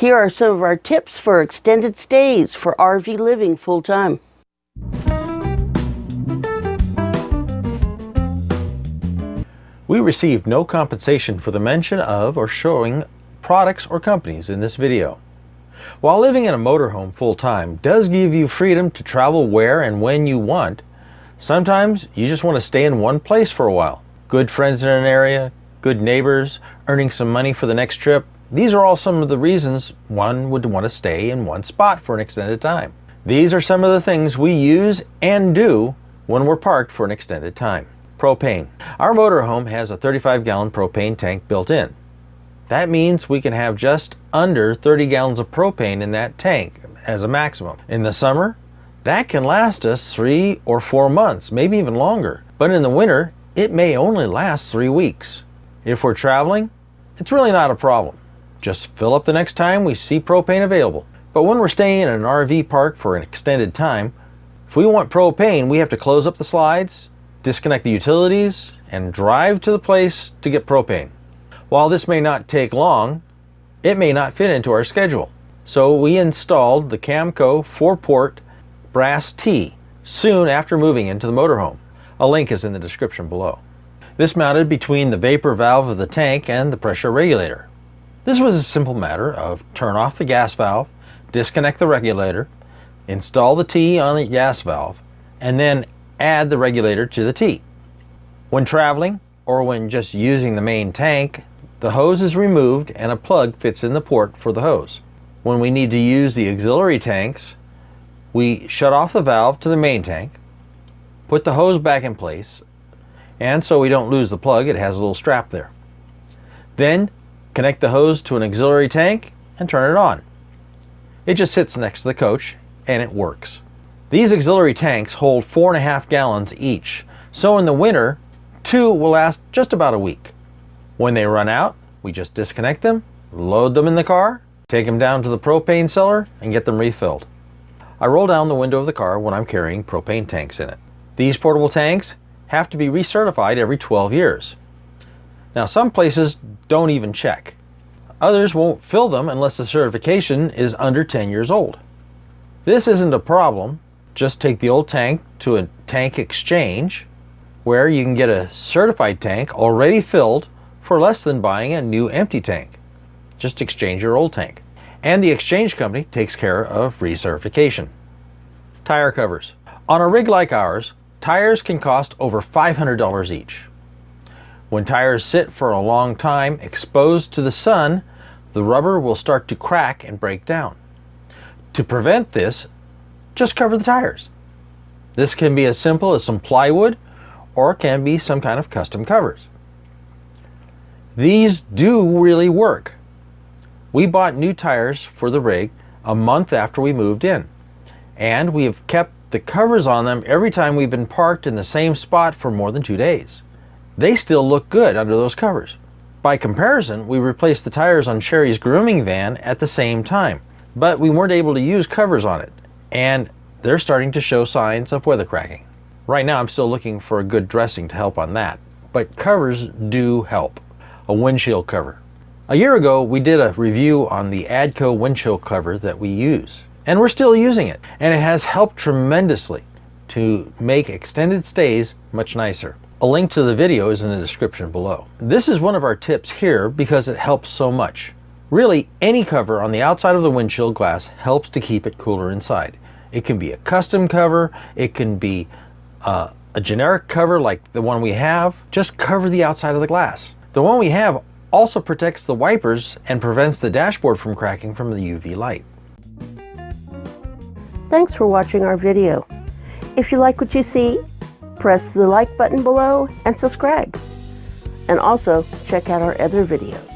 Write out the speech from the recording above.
Here are some of our tips for extended stays for RV living full-time. We received no compensation for the mention of or showing products or companies in this video. While living in a motorhome full-time does give you freedom to travel where and when you want, sometimes you just want to stay in one place for a while. Good friends in an area, good neighbors, earning some money for the next trip. These are all some of the reasons one would want to stay in one spot for an extended time. These are some of the things we use and do when we're parked for an extended time. Propane. Our motorhome has a 35-gallon propane tank built in. That means we can have just under 30 gallons of propane in that tank as a maximum. In the summer, that can last us 3 or 4 months, maybe even longer. But in the winter, it may only last 3 weeks. If we're traveling, it's really not a problem. Just fill up the next time we see propane available. But when we're staying in an RV park for an extended time, if we want propane, we have to close up the slides, disconnect the utilities, and drive to the place to get propane. While this may not take long, it may not fit into our schedule. So we installed the Camco 4-port brass T soon after moving into the motorhome. A link is in the description below. This mounted between the vapor valve of the tank and the pressure regulator. This was a simple matter of turn off the gas valve, disconnect the regulator, install the T on the gas valve, and then add the regulator to the T. When traveling or when just using the main tank, the hose is removed and a plug fits in the port for the hose. When we need to use the auxiliary tanks, we shut off the valve to the main tank, put the hose back in place, and so we don't lose the plug, it has a little strap there. Then connect the hose to an auxiliary tank and turn it on. It just sits next to the coach and it works. These auxiliary tanks hold 4.5 gallons each, so in the winter, 2 will last just about a week. When they run out, we just disconnect them, load them in the car, take them down to the propane cellar, and get them refilled. I roll down the window of the car when I'm carrying propane tanks in it. These portable tanks have to be recertified every 12 years. Now some places don't even check. Others won't fill them unless the certification is under 10 years old. This isn't a problem. Just take the old tank to a tank exchange where you can get a certified tank already filled for less than buying a new empty tank. Just exchange your old tank. And the exchange company takes care of recertification. Tire covers. On a rig like ours, tires can cost over $500 each. When tires sit for a long time exposed to the sun, the rubber will start to crack and break down. To prevent this, just cover the tires. This can be as simple as some plywood or it can be some kind of custom covers. These do really work. We bought new tires for the rig a month after we moved in, and we have kept the covers on them every time we've been parked in the same spot for more than 2 days. They still look good under those covers. By comparison, we replaced the tires on Sherry's grooming van at the same time, but we weren't able to use covers on it, and they're starting to show signs of weather cracking. Right now I'm still looking for a good dressing to help on that, but covers do help. A windshield cover. A year ago we did a review on the ADCO windshield cover that we use, and we're still using it, and it has helped tremendously to make extended stays much nicer. A link to the video is in the description below. This is one of our tips here because it helps so much. Really, any cover on the outside of the windshield glass helps to keep it cooler inside. It can be a custom cover, it can be a generic cover like the one we have. Just cover the outside of the glass. The one we have also protects the wipers and prevents the dashboard from cracking from the UV light. Thanks for watching our video. If you like what you see, press the like button below and subscribe. And also check out our other videos.